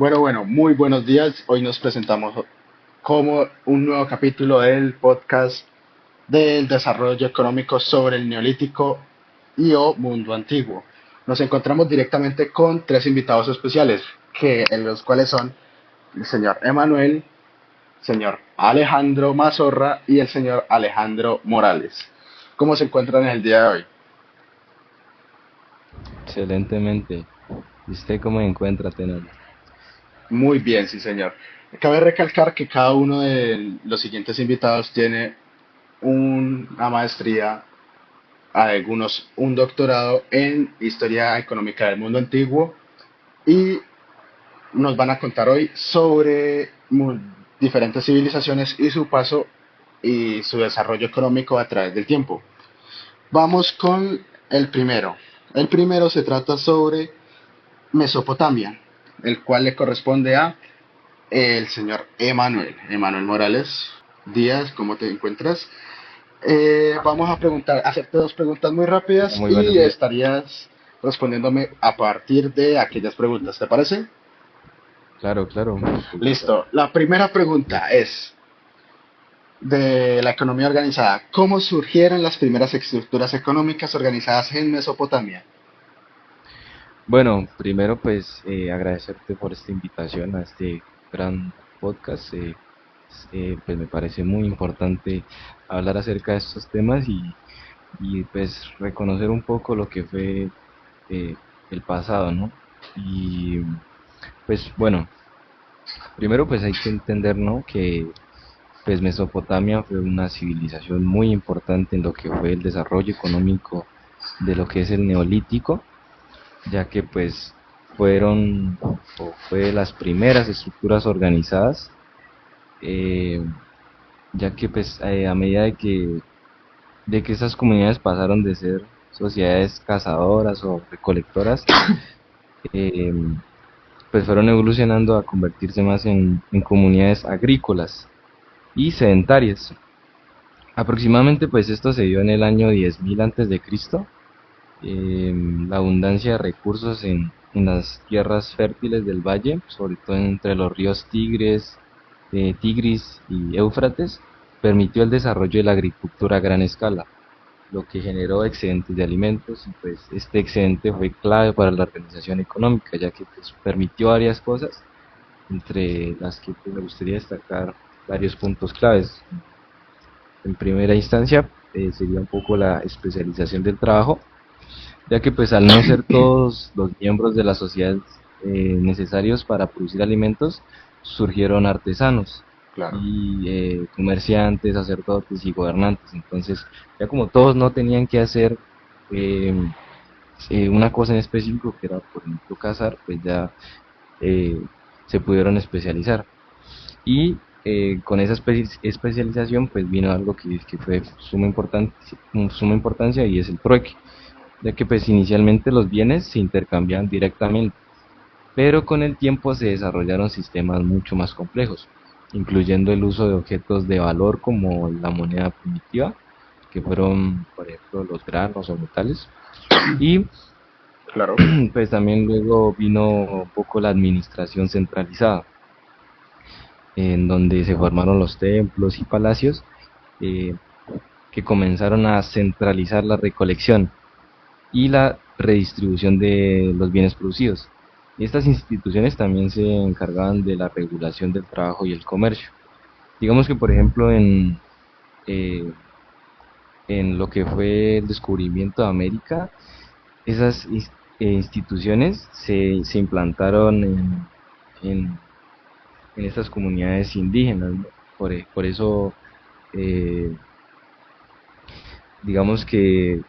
Bueno, muy buenos días. Hoy nos presentamos como un nuevo capítulo del podcast del desarrollo económico sobre el neolítico y o mundo antiguo. Nos encontramos directamente con tres invitados especiales, en los cuales son el señor Emanuel, señor Alejandro Mazorra y el señor Alejandro Morales. ¿Cómo se encuentran en el día de hoy? Excelentemente. ¿Y usted cómo se encuentra, Tenor? Muy bien, sí, señor. Cabe recalcar que cada uno de los siguientes invitados tiene una maestría, algunos un doctorado en historia económica del mundo antiguo y nos van a contar hoy sobre diferentes civilizaciones y su paso y su desarrollo económico a través del tiempo. Vamos con el primero. El primero se trata sobre Mesopotamia, el cual le corresponde a el señor Emanuel Morales Díaz. ¿Cómo te encuentras? Vamos a hacerte dos preguntas muy rápidas Muy buenos y días. estarías respondiéndome a partir de aquellas preguntas. ¿Te parece? Claro, claro. Listo. La primera pregunta es de la economía organizada. ¿Cómo surgieron las primeras estructuras económicas organizadas en Mesopotamia? Bueno, primero pues agradecerte por esta invitación a este gran podcast. Pues me parece muy importante hablar acerca de estos temas y pues reconocer un poco lo que fue eh, el pasado, ¿no? Y pues bueno, primero pues hay que entender, ¿no? Que pues Mesopotamia fue una civilización muy importante en lo que fue el desarrollo económico de lo que es el Neolítico, ya que pues fueron o fue de las primeras estructuras organizadas, eh, ya que pues a medida de que esas comunidades pasaron de ser sociedades cazadoras o recolectoras, eh, pues fueron evolucionando a convertirse más en comunidades agrícolas y sedentarias. Aproximadamente, pues esto se dio en el año 10.000 antes de Cristo. La abundancia de recursos en las tierras fértiles del valle, sobre todo entre los ríos Tigris y Éufrates, permitió el desarrollo de la agricultura a gran escala, lo que generó excedentes de alimentos y pues este excedente fue clave para la organización económica, ya que pues permitió varias cosas, entre las que pues, me gustaría destacar varios puntos claves. En primera instancia, sería un poco la especialización del trabajo, ya que pues al no ser todos los miembros de la sociedad necesarios para producir alimentos, surgieron artesanos Claro. y comerciantes, sacerdotes y gobernantes. Entonces, ya como todos no tenían que hacer eh, una cosa en específico, que era por ejemplo cazar, pues ya eh, se pudieron especializar. Y con esa especialización pues vino algo que fue suma importancia y es el trueque, ya que pues inicialmente los bienes se intercambiaban directamente, pero con el tiempo se desarrollaron sistemas mucho más complejos, incluyendo el uso de objetos de valor como la moneda primitiva, que fueron, por ejemplo, los granos o metales, y Claro. pues también luego vino un poco la administración centralizada, en donde se formaron los templos y palacios, eh, que comenzaron a centralizar la recolección y la redistribución de los bienes producidos. Estas instituciones también se encargaban de la regulación del trabajo y el comercio. Digamos que, por ejemplo, eh, en lo que fue el descubrimiento de América, esas instituciones se implantaron en, en estas comunidades indígenas, ¿no? Por eso, eh, digamos que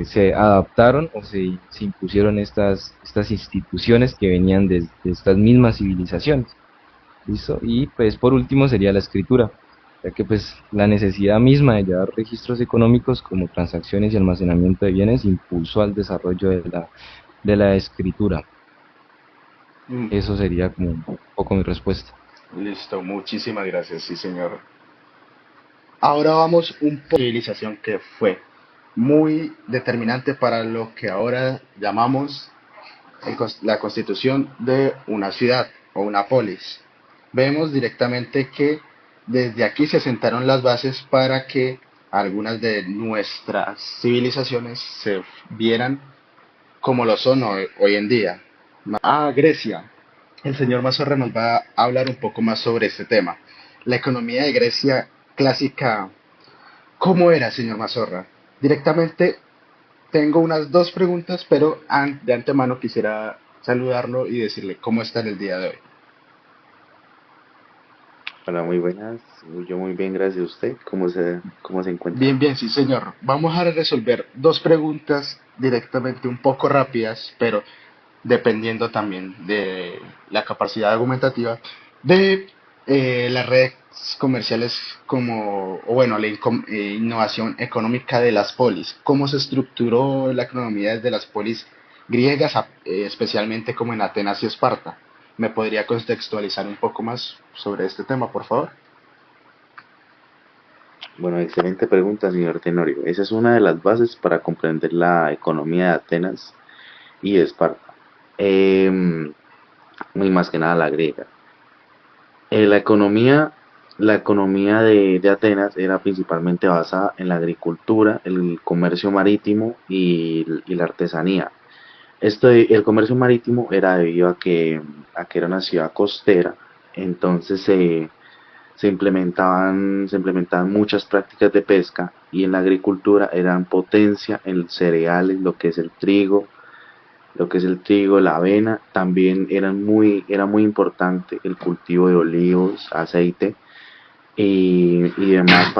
se adaptaron o se impusieron estas instituciones que venían de estas mismas civilizaciones. ¿Listo? Y pues por último sería la escritura, ya que pues la necesidad misma de llevar registros económicos como transacciones y almacenamiento de bienes impulsó al desarrollo de la escritura. Mm, Eso sería como un poco mi respuesta. listo, muchísimas gracias, sí, señor. Ahora vamos un poco civilización que fue muy determinante para lo que ahora llamamos la constitución de una ciudad o una polis. Vemos directamente que desde aquí se sentaron las bases para que algunas de nuestras civilizaciones se vieran como lo son hoy en día. Grecia. El señor Mazorra nos va a hablar un poco más sobre este tema. La economía de Grecia clásica, ¿cómo era, señor Mazorra? Directamente tengo unas dos preguntas, pero de antemano quisiera saludarlo y decirle cómo está en el día de hoy. Hola, muy buenas. Yo muy bien, gracias a usted. ¿Cómo se encuentra? Bien, bien, sí, señor. Vamos a resolver dos preguntas directamente un poco rápidas, pero dependiendo también de la capacidad argumentativa de las redes comerciales como, o bueno, la innovación económica de las polis. ¿Cómo se estructuró la economía desde las polis griegas, especialmente como en Atenas y Esparta? ¿Me podría contextualizar un poco más sobre este tema, por favor? Bueno, excelente pregunta, señor Tenorio. Esa es una de las bases para comprender la economía de Atenas y de Esparta. Em, Muy más que nada la griega. Eh, la economía, la economía de Atenas era principalmente basada en la agricultura, el comercio marítimo y la artesanía. El comercio marítimo era debido a que era una ciudad costera, entonces se implementaban muchas prácticas de pesca y en la agricultura eran potencia en cereales, lo que es el trigo, la avena, también era muy importante el cultivo de olivos, aceite y demás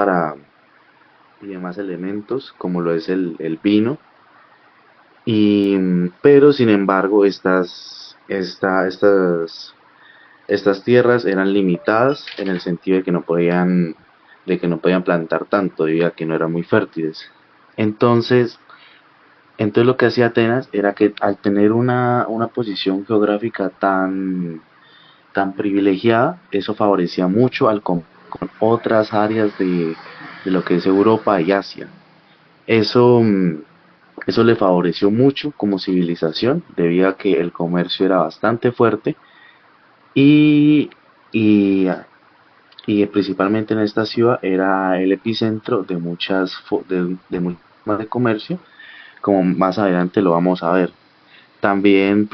y demás elementos como lo es el vino. Pero sin embargo, estas tierras eran limitadas en el sentido de que no podían plantar tanto debido a que no eran muy fértiles. Entonces, entonces lo que hacía Atenas era que al tener una posición geográfica tan privilegiada, eso favorecía mucho con otras áreas de lo que es Europa y Asia. Eso, eso le favoreció mucho como civilización debido a que el comercio era bastante fuerte y, y, y principalmente en esta ciudad era el epicentro de muchas formas de comercio, como más adelante lo vamos a ver. También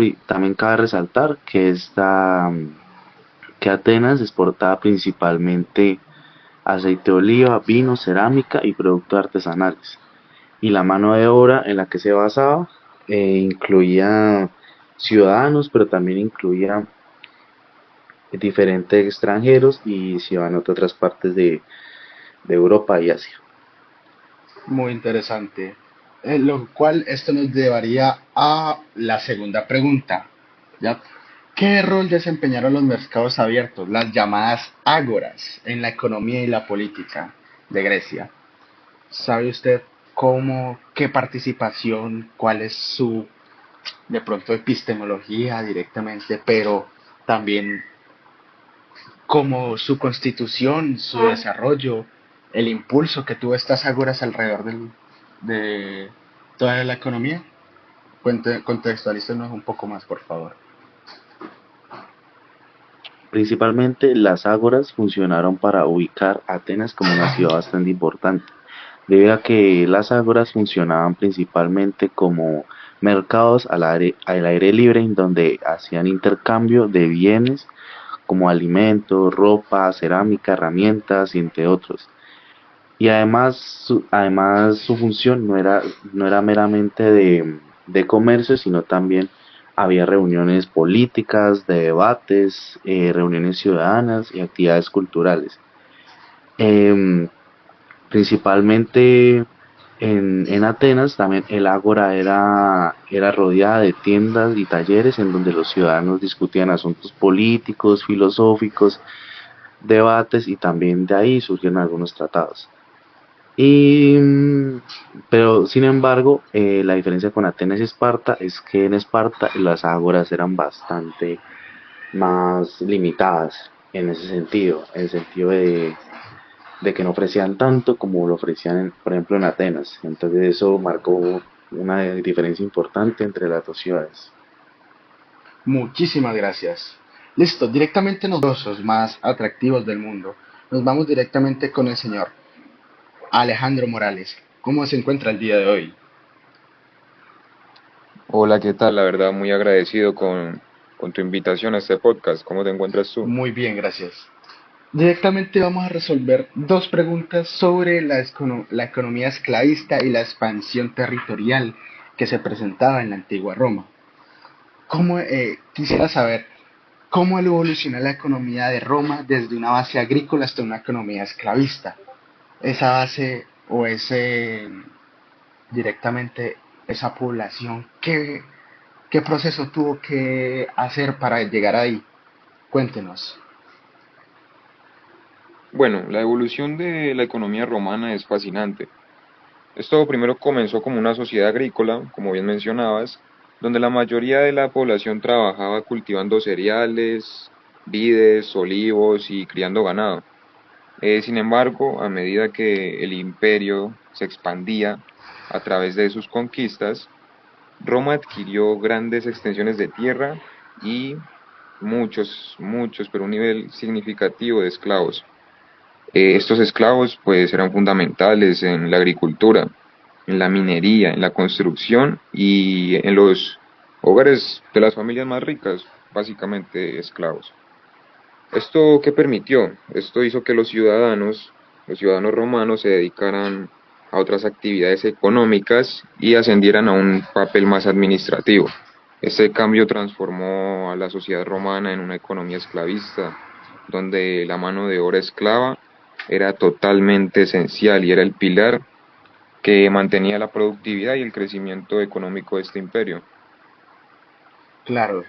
cabe resaltar que Atenas exportaba principalmente aceite de oliva, vino, cerámica y productos artesanales. Y la mano de obra en la que se basaba incluía ciudadanos, pero también incluía diferentes extranjeros y ciudadanos de otras partes de Europa y Asia. Muy interesante. Lo cual esto nos llevaría a la segunda pregunta. ¿Ya? ¿Qué rol desempeñaron los mercados abiertos, las llamadas ágoras, en la economía y la política de Grecia? ¿Sabe usted qué participación, cuál es su, de pronto, epistemología directamente, pero también como su constitución, su desarrollo, el impulso que tuvo estas ágoras alrededor de toda la economía? Contextualícenos un poco más, por favor. Principalmente las ágoras funcionaron para ubicar a Atenas como una ciudad bastante importante, debido a que las ágoras funcionaban principalmente como mercados al aire libre en donde hacían intercambio de bienes como alimentos, ropa, cerámica, herramientas y entre otros. Y además su función no era meramente de comercio, sino también había reuniones políticas, de debates, reuniones ciudadanas y actividades culturales. Em, Principalmente en Atenas también el ágora era rodeada de tiendas y talleres en donde los ciudadanos discutían asuntos políticos, filosóficos, debates y también de ahí surgieron algunos tratados. Y, pero sin embargo, la diferencia con Atenas y Esparta es que en Esparta las ágoras eran bastante más limitadas en ese sentido, en el sentido de que no ofrecían tanto como lo ofrecían, por ejemplo, en Atenas. Entonces eso marcó una diferencia importante entre las dos ciudades. Muchísimas gracias. Listo, directamente los más atractivos del mundo. Nos vamos directamente con el señor Alejandro Morales. ¿Cómo se encuentra el día de hoy? Hola, ¿qué tal? La verdad, muy agradecido con tu invitación a este podcast. ¿Cómo te encuentras tú? Muy bien, gracias. Directamente vamos a resolver dos preguntas sobre la economía esclavista y la expansión territorial que se presentaba en la antigua Roma. Quisiera saber cómo evolucionó la economía de Roma desde una base agrícola hasta una economía esclavista. Esa base o ese directamente esa población, qué proceso tuvo que hacer para llegar ahí? Cuéntenos. Bueno, la evolución de la economía romana es fascinante. Esto primero comenzó como una sociedad agrícola, como bien mencionabas, donde la mayoría de la población trabajaba cultivando cereales, vides, olivos y criando ganado. Sin embargo, a medida que el imperio se expandía a través de sus conquistas, Roma adquirió grandes extensiones de tierra y muchos, pero un nivel significativo de esclavos. Estos esclavos pues eran fundamentales en la agricultura, en la minería, en la construcción y en los hogares de las familias más ricas, básicamente esclavos. ¿Esto qué permitió? Esto hizo que los ciudadanos romanos se dedicaran a otras actividades económicas y ascendieran a un papel más administrativo. Este cambio transformó a la sociedad romana en una economía esclavista, donde la mano de obra esclava era totalmente esencial y era el pilar que mantenía la productividad y el crecimiento económico de este imperio. Claro,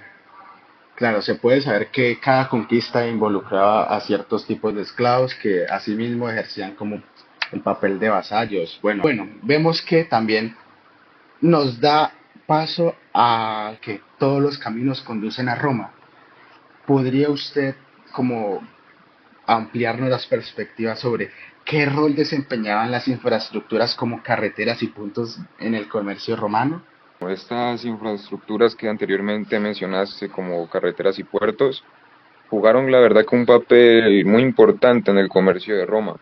claro, se puede saber que cada conquista involucraba a ciertos tipos de esclavos que asimismo ejercían como el papel de vasallos. Bueno, vemos que también nos da paso a que todos los caminos conducen a Roma. ¿Podría usted como ampliarnos las perspectivas sobre qué rol desempeñaban las infraestructuras como carreteras y puntos en el comercio romano? Estas infraestructuras que anteriormente mencionaste, como carreteras y puertos, jugaron la verdad que un papel muy importante en el comercio de Roma.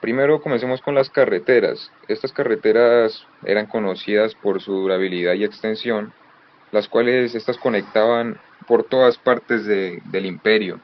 Primero comencemos con las carreteras. Estas carreteras eran conocidas por su durabilidad y extensión, las cuales estas conectaban por todas partes del imperio.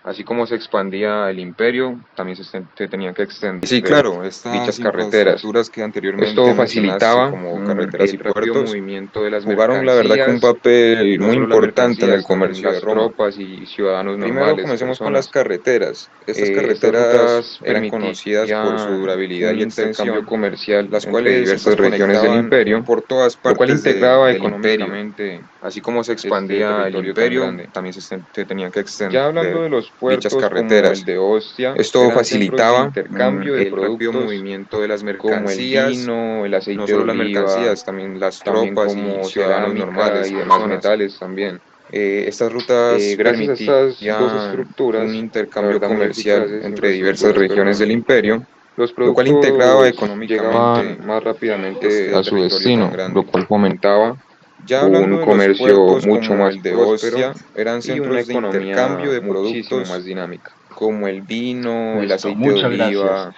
Así como se expandía el imperio, también se tenían que extender Sí, claro, dichas estas carreteras. infraestructuras que anteriormente Esto mencionaste, facilitaba como carreteras y el rápido puertos, movimiento de las jugaron la verdad que un mercancías, papel no muy solo las importante en el mercancías, también comercio de las Roma. tropas y ciudadanos Primero normales, comencemos con las personas. carreteras. Estas Estas carreteras rutas eran conocidas por su permitían durabilidad un y intercambio extensión, comercial las entre cuales diversas estas regiones del conectaban imperio, por todas lo cual partes integraba del imperio. económicamente Así como se este expandía el territorio tan imperio, grande. también se tenían que Ya hablando extender de los dichas puertos como el carreteras. de Ostia, Esto eran centros de facilitaba intercambio de el rápido productos movimiento de las como el mercancías, vino, el no aceite de solo las oliva, mercancías, también las también tropas y como ciudadanos cerámica normales, y demás personas. metales también. Estas rutas Gracias a estas dos permitían un estructuras, la intercambio verdad muy comercial eficaces, entre diversas infraestructuras, regiones perdón, del imperio, los lo cual integraba productos económicamente llegaban más rápidamente este a su territorio tan destino, lo grande. cual fomentaba Ya un hablando de los comercio puertos mucho como más el de próspero Ostia, eran y una centros de intercambio economía de muchísimo productos más dinámica. como el vino, el Listo, aceite de muchas gracias. oliva,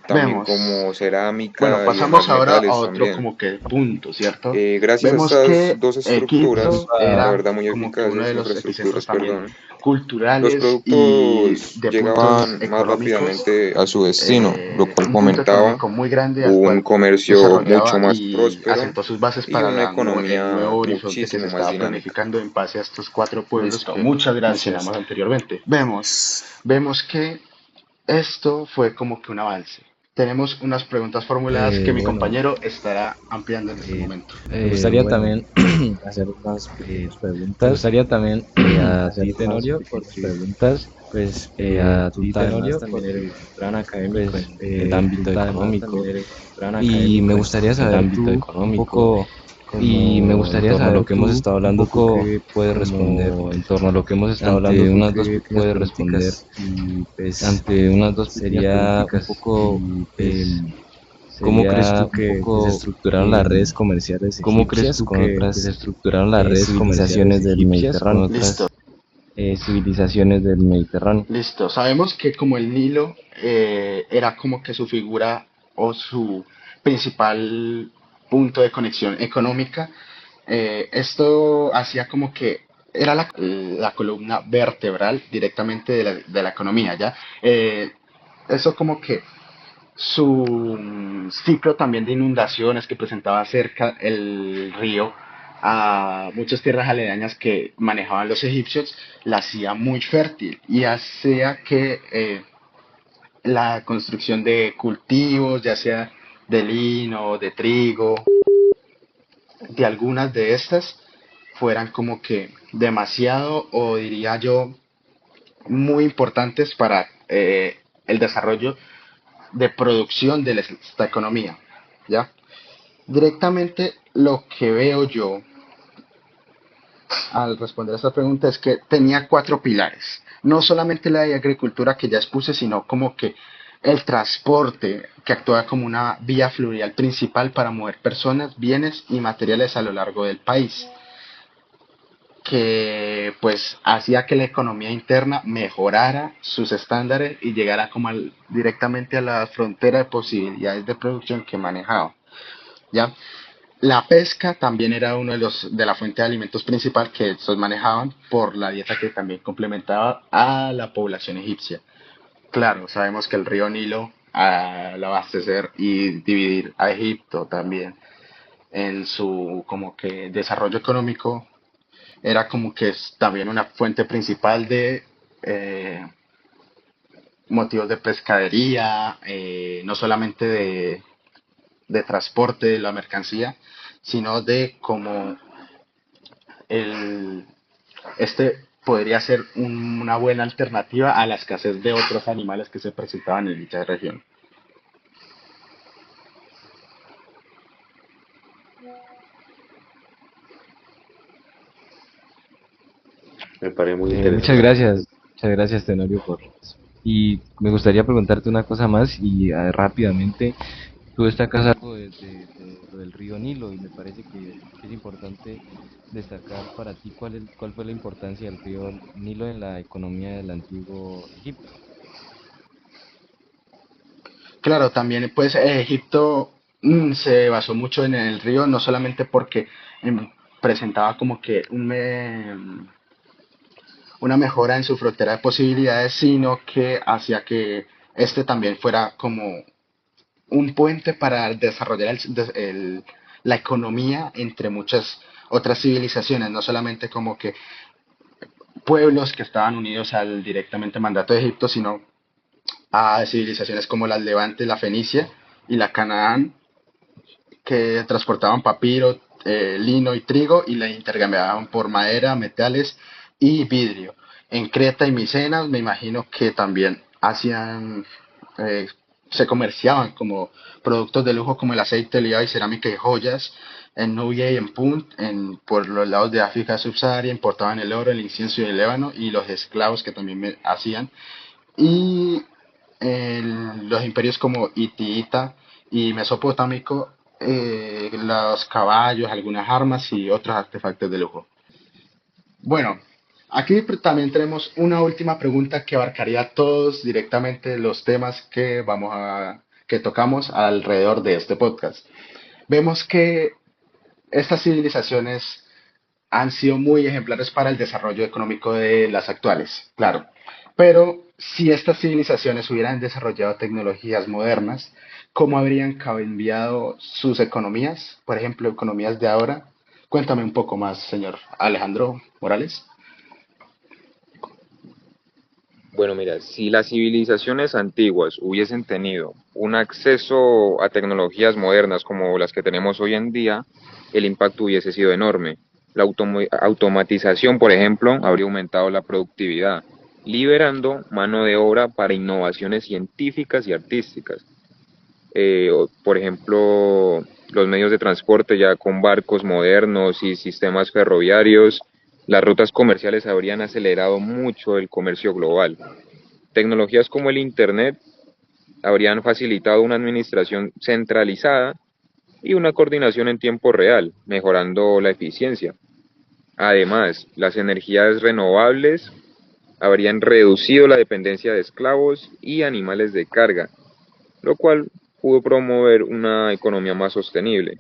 también Vemos. como Bueno, cerámica y demás pasamos ahora a metales otro también. como que punto, ¿cierto? Gracias a Vemos estas que dos Quito estructuras, la era verdad muy como que uno eficaces, de los epicentros infraestructuras, también perdón, los culturales y productos de puntos llegaban más económicos, rápidamente a su destino, lo cual un punto fomentaba económico muy grande al un cual comercio mucho desarrollaba más y próspero asentó sus bases y para una el economía nuevo horizonte que se muchísimo más estaba dinámica. planificando en base a estos cuatro pueblos Listo, que muchas mencionamos gracias. anteriormente. Vemos que esto fue como que un avance. Tenemos unas preguntas formuladas que mi Bueno, compañero estará ampliando en este momento. me gustaría también hacer unas preguntas. Me gustaría también a ti, Tenorio, porque pues A tú ti, además Tenorio, también porque eres gran académico en el ámbito tú además económico también eres gran y me académico gustaría en el saber ámbito tú un económico poco y me como en gustaría torno a lo saber que hemos tú estado un hablando, tú poco qué puedes responder como en torno a lo que hemos estado hablando, ante tú unas dos qué pequeñas puedes responder preguntitas. y pues Ante unas dos pequeñas sería un preguntitas poco y pues ¿Cómo crees tú un que poco, desestructuraron las redes comerciales ¿cómo crees egipcias tú con que otras desestructuraron las redes civilizaciones comerciales del egipcias con Mediterráneo? Listo, otras civilizaciones del Mediterráneo? listo. Sabemos que como el Nilo era como que su figura o su principal punto de conexión económica, esto hacía como que era la columna vertebral directamente de la economía, ¿ya? Eso como que su ciclo también de inundaciones que presentaba cerca el río a muchas tierras aledañas que manejaban los egipcios, la hacía muy fértil y hacía que la construcción de cultivos, ya sea de lino, de trigo, de algunas de estas, fueran como que demasiado o diría yo muy importantes para el desarrollo de producción de esta economía, ¿ya? Directamente lo que veo yo al responder a esta pregunta es que tenía cuatro pilares. No solamente la de agricultura que ya expuse, sino como que el transporte, que actúa como una vía fluvial principal para mover personas, bienes y materiales a lo largo del país, que pues hacía que la economía interna mejorara sus estándares y llegara como directamente a la frontera de posibilidades de producción que manejaba. ¿Ya? La pesca también era uno de la fuente de alimentos principal que estos manejaban por la dieta que también complementaba a la población egipcia. Claro, sabemos que el río Nilo al abastecer y dividir a Egipto también en su como que desarrollo económico era como que es también una fuente principal de eh, motivos de pescadería, no solamente de transporte de la mercancía, sino de cómo el, este podría ser una buena alternativa a la escasez de otros animales que se presentaban en dicha región. Me parece muy interesante. Muchas gracias Tenorio por eso. Y me gustaría preguntarte una cosa más y rápidamente, tú destacas algo de lo del río Nilo y me parece que es importante destacar para ti cuál fue la importancia del río Nilo en la economía del antiguo Egipto. Claro, también pues Egipto se basó mucho en el río, no solamente porque presentaba como que una mejora en su frontera de posibilidades, sino que hacía que este también fuera como un puente para desarrollar la economía entre muchas otras civilizaciones, no solamente como que pueblos que estaban unidos al directamente mandato de Egipto, sino a civilizaciones como la Levante, la Fenicia y la Canaán, que transportaban papiro, lino y trigo y la intercambiaban por madera, metales y vidrio. En Creta y Micenas me imagino que también hacían, eh, se comerciaban como productos de lujo como el aceite, oliva y cerámica y joyas. En Nubia y en Punt, por los lados de África subsahariana, importaban el oro, el incienso y el ébano y los esclavos que también hacían. Y los imperios como hitita y mesopotámico, los caballos, algunas armas y otros artefactos de lujo. Bueno, aquí también tenemos una última pregunta que abarcaría todos directamente los temas que tocamos alrededor de este podcast. Vemos que estas civilizaciones han sido muy ejemplares para el desarrollo económico de las actuales, claro. Pero si estas civilizaciones hubieran desarrollado tecnologías modernas, ¿cómo habrían cambiado sus economías? Por ejemplo, economías de ahora. Cuéntame un poco más, señor Alejandro Morales. Bueno, mira, si las civilizaciones antiguas hubiesen tenido un acceso a tecnologías modernas como las que tenemos hoy en día, el impacto hubiese sido enorme. La automatización, por ejemplo, habría aumentado la productividad, liberando mano de obra para innovaciones científicas y artísticas. Por ejemplo, los medios de transporte ya con barcos modernos y sistemas ferroviarios, las rutas comerciales habrían acelerado mucho el comercio global. Tecnologías como el Internet habrían facilitado una administración centralizada y una coordinación en tiempo real, mejorando la eficiencia. Además, las energías renovables habrían reducido la dependencia de esclavos y animales de carga, lo cual pudo promover una economía más sostenible.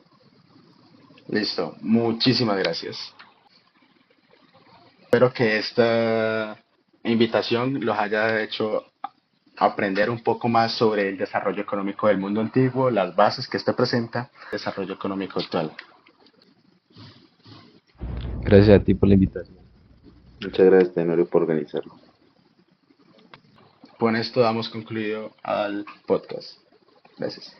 Listo, muchísimas gracias. Espero que esta invitación los haya hecho aprender un poco más sobre el desarrollo económico del mundo antiguo, las bases que este presenta, el desarrollo económico actual. Gracias a ti por la invitación. Muchas gracias, Tenorio, por organizarlo. Con esto damos concluido al podcast. Gracias.